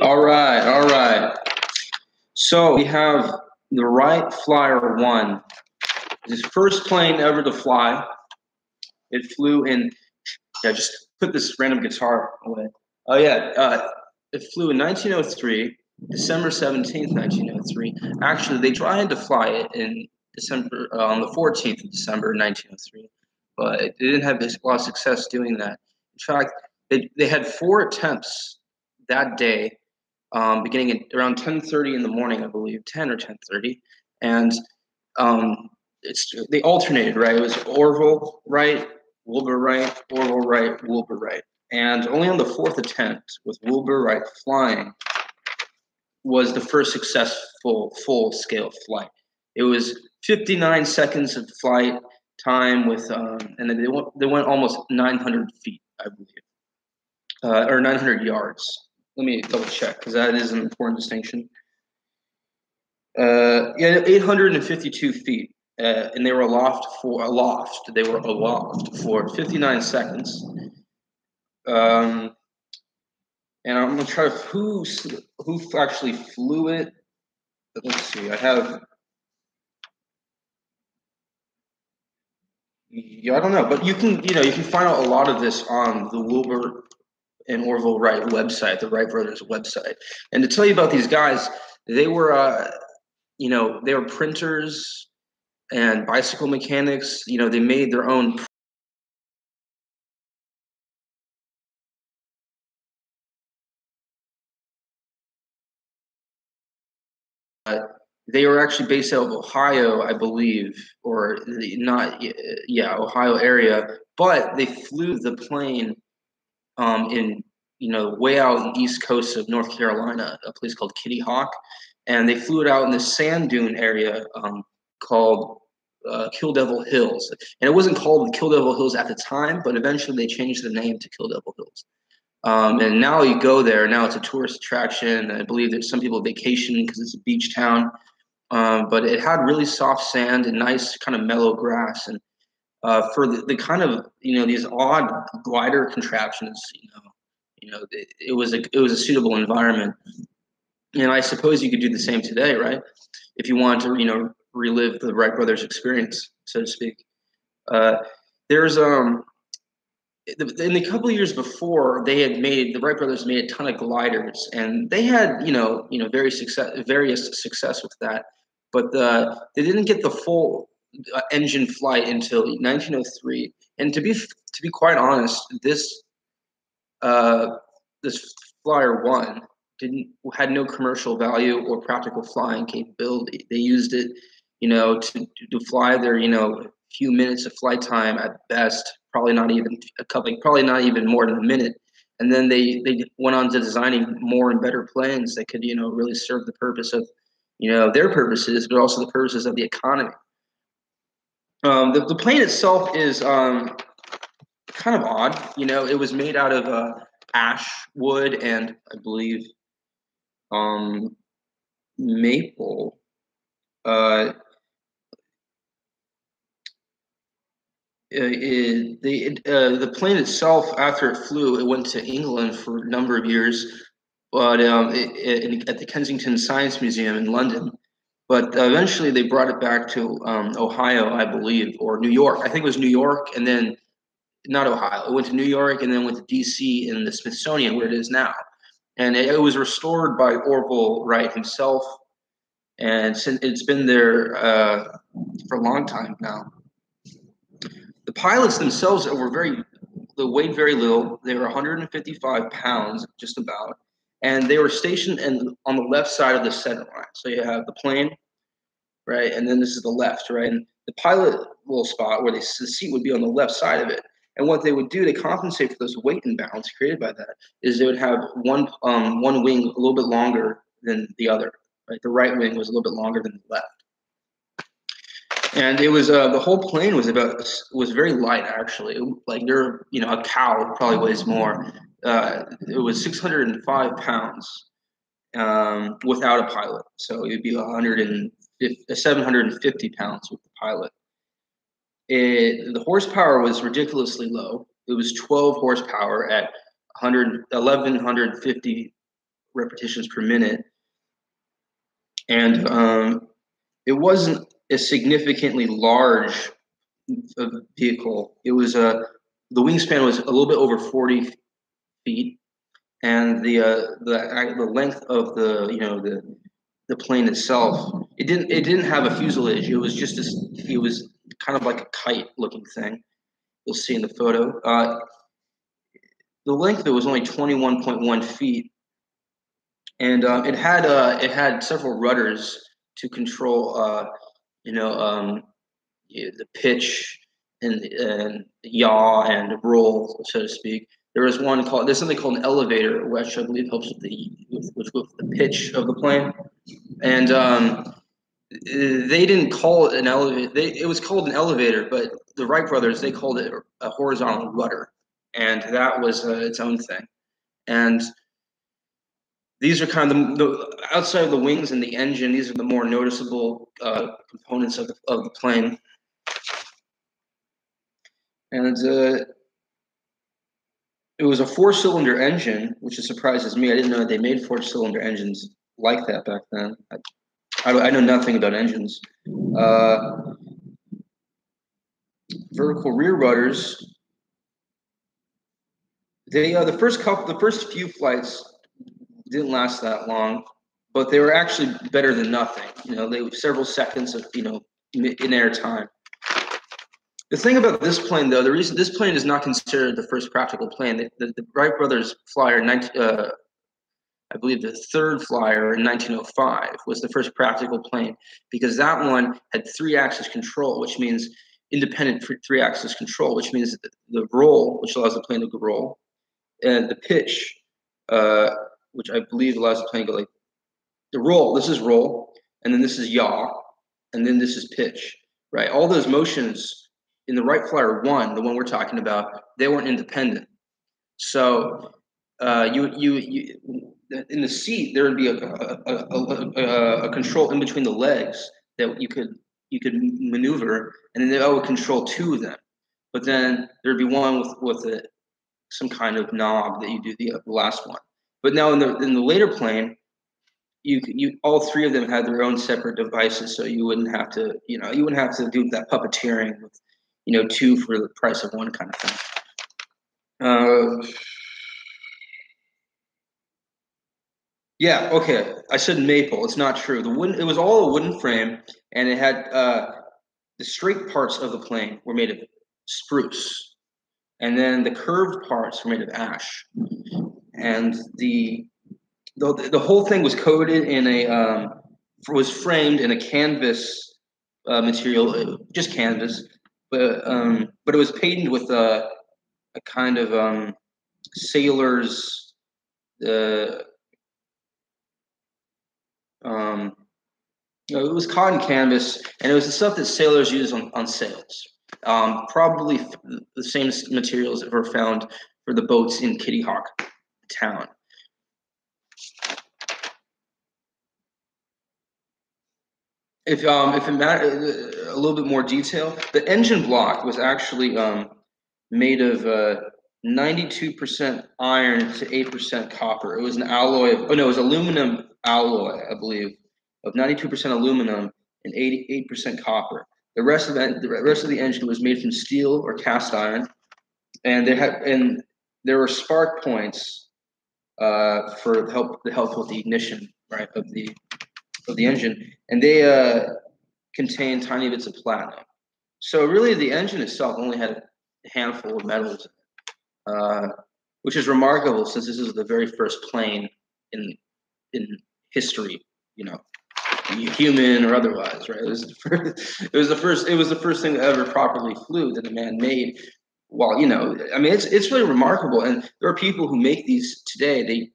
All right, all right. So we have the Wright Flyer 1. His first plane ever to fly. It flew in, yeah, just put this random guitar away. Oh, yeah, it flew in 1903, December 17th, 1903. Actually, they tried to fly it in December, on the 14th of December, 1903, but they didn't have a lot of success doing that. In fact, they had 4 attempts that day, beginning at around 10:30 in the morning, I believe, 10 or 10:30, and um, they alternated, right? It was Orville Wright, Wilbur Wright, Orville Wright, Wilbur Wright, and only on the 4th attempt, with Wilbur Wright flying, was the first successful full-scale flight. It was 59 seconds of flight time with, and then they went almost 900 feet, I believe, or 900 yards. Let me double check because that is an important distinction. Yeah, 852 feet, and they were aloft. They were aloft for 59 seconds. And I'm gonna try to who actually flew it. Let's see. I have. Yeah, I don't know, but you can find out a lot of this on the Wilbur and Orville Wright website, the Wright brothers website. And to tell you about these guys, they were they were printers and bicycle mechanics. They made their own. They were actually based out of Ohio, I believe, or not, yeah, Ohio area. But they flew the plane in, way out on the east coast of North Carolina, a place called Kitty Hawk, and they flew it out in the sand dune area called Kill Devil Hills. And it wasn't called Kill Devil Hills at the time, but eventually they changed the name to Kill Devil Hills. And now you go there. Now it's a tourist attraction. I believe that some people vacation because it's a beach town. But it had really soft sand and nice kind of mellow grass. And for the kind of these odd glider contraptions, it was a suitable environment. And I suppose you could do the same today, right? If you want to relive the Wright brothers experience, so to speak. There's in the couple of years before, the Wright brothers made a ton of gliders, and they had various success with that, but they didn't get the full engine flight until 1903. And to be quite honest, this Flyer 1 had no commercial value or practical flying capability. They used it, to fly their few minutes of flight time at best, probably not even probably not even more than a minute. And then they went on to designing more and better planes that could really serve the purpose of their purposes, but also the purposes of the economy. The plane itself is kind of odd. It was made out of ash wood and I believe maple. The plane itself, after it flew, it went to England for a number of years, but at the Kensington Science Museum in London. But eventually they brought it back to Ohio, I believe, or New York. I think it was New York, and then not Ohio. It went to New York, and then went to D.C. in the Smithsonian, where it is now. And it was restored by Orville Wright himself, and it's been there for a long time now. The pilots themselves they weighed very little. They were 155 pounds, just about, and they were stationed on the left side of the center line. So you have the plane, right, and then this is the left, right, and the pilot little spot where the seat would be on the left side of it. And what they would do to compensate for those weight imbalance created by that is they would have one wing a little bit longer than the other. Right, the right wing was a little bit longer than the left. And it was the whole plane was very light, actually. Like a cow probably weighs more. It was 605 pounds without a pilot, so it'd be 750 pounds with the pilot. The horsepower was ridiculously low. It was 12 horsepower at 1150 repetitions per minute, and it wasn't a significantly large vehicle. It was the wingspan was a little bit over 40 feet, and the length of the plane itself, it didn't have a fuselage. It was just this. It was kind of like a kite looking thing. You'll see in the photo. The length of it was only 21.1 feet, and it had several rudders to control the pitch and yaw and roll, so to speak. There's something called an elevator, which I believe helps with the pitch of the plane. And they didn't call it an elevator. It was called an elevator, but the Wright brothers, they called it a horizontal rudder, and that was its own thing. And these are kind of the outside of the wings and the engine. These are the more noticeable components of the plane. And it was a 4-cylinder engine, which surprises me. I didn't know that they made 4-cylinder engines like that back then. I know nothing about engines. Vertical rear rudders. The first few flights didn't last that long, but they were actually better than nothing. They were several seconds of in air time. The thing about this plane, though, the reason this plane is not considered the first practical plane, the Wright brothers flyer, I believe the third flyer in 1905 was the first practical plane, because that one had 3-axis control, which means independent 3-axis control, which means the roll, which allows the plane to roll, and the pitch, which I believe allows the plane to go like the roll. This is roll, and then this is yaw, and then this is pitch. Right, all those motions in the Wright Flyer 1, the one we're talking about, they weren't independent. So you in the seat there would be a control in between the legs that you could maneuver, and then that would control 2 of them. But then there'd be one with some kind of knob that you do the last one. But now in the later plane, you all 3 of them had their own separate devices, so you wouldn't have to do that puppeteering with 2 for the price of 1 kind of thing. Yeah, okay. I said maple. It's not true. It was all a wooden frame, and it had the straight parts of the plane were made of spruce, and then the curved parts were made of ash, and the whole thing was coated in was framed in a canvas material, just canvas, but it was painted with a kind of sailor's it was cotton canvas, and it was the stuff that sailors use on sails. Probably the same materials that were found for the boats in Kitty Hawk town. If it matters, a little bit more detail, the engine block was actually made of 92% iron to 8% copper. It was an alloy of, it was aluminum alloy, I believe, of 92% aluminum and 88% copper. The rest of the engine was made from steel or cast iron, and there were spark points for help with the ignition, right, of the engine, and they contained tiny bits of platinum. So really, the engine itself only had a handful of metals, which is remarkable since this is the very first plane in history, human or otherwise, right? It was the first thing that ever properly flew that a man made. Well, I mean, it's really remarkable, and there are people who make these today.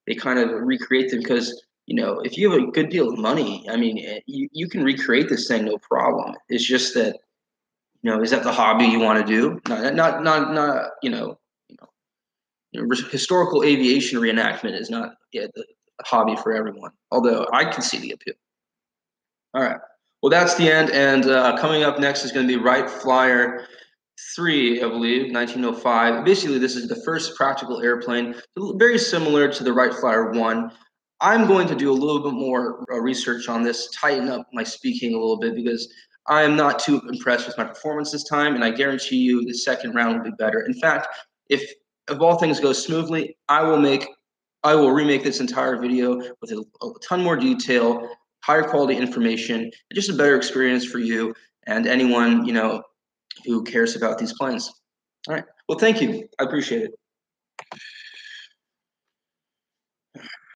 They kind of recreate them because if you have a good deal of money, I mean, you can recreate this thing no problem. It's just that, is that the hobby you want to do? Not historical aviation reenactment is not the hobby for everyone. Although I can see the appeal. All right. Well, that's the end, and coming up next is going to be Wright Flyer 3, I believe, 1905. Basically, this is the first practical airplane, very similar to the Wright Flyer 1. I'm going to do a little bit more research on this, tighten up my speaking a little bit because I am not too impressed with my performance this time, and I guarantee you the second round will be better. In fact, if all things go smoothly, I will remake this entire video with a ton more detail, higher quality information, just a better experience for you and anyone, who cares about these planes. All right. Well, thank you. I appreciate it.